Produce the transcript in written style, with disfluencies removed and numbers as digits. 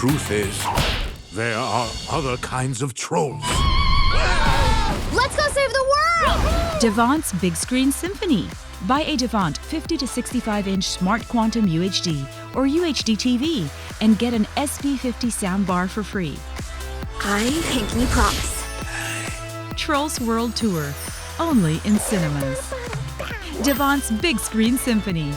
truth is, there are other kinds of trolls. Let's go save the world! Devant's Big Screen Symphony. Buy a Devant 50 to 65-inch Smart Quantum UHD or UHD TV and get an SP50 soundbar for free. I pinky promise. Trolls World Tour, only in cinemas. Devant's Big Screen Symphony.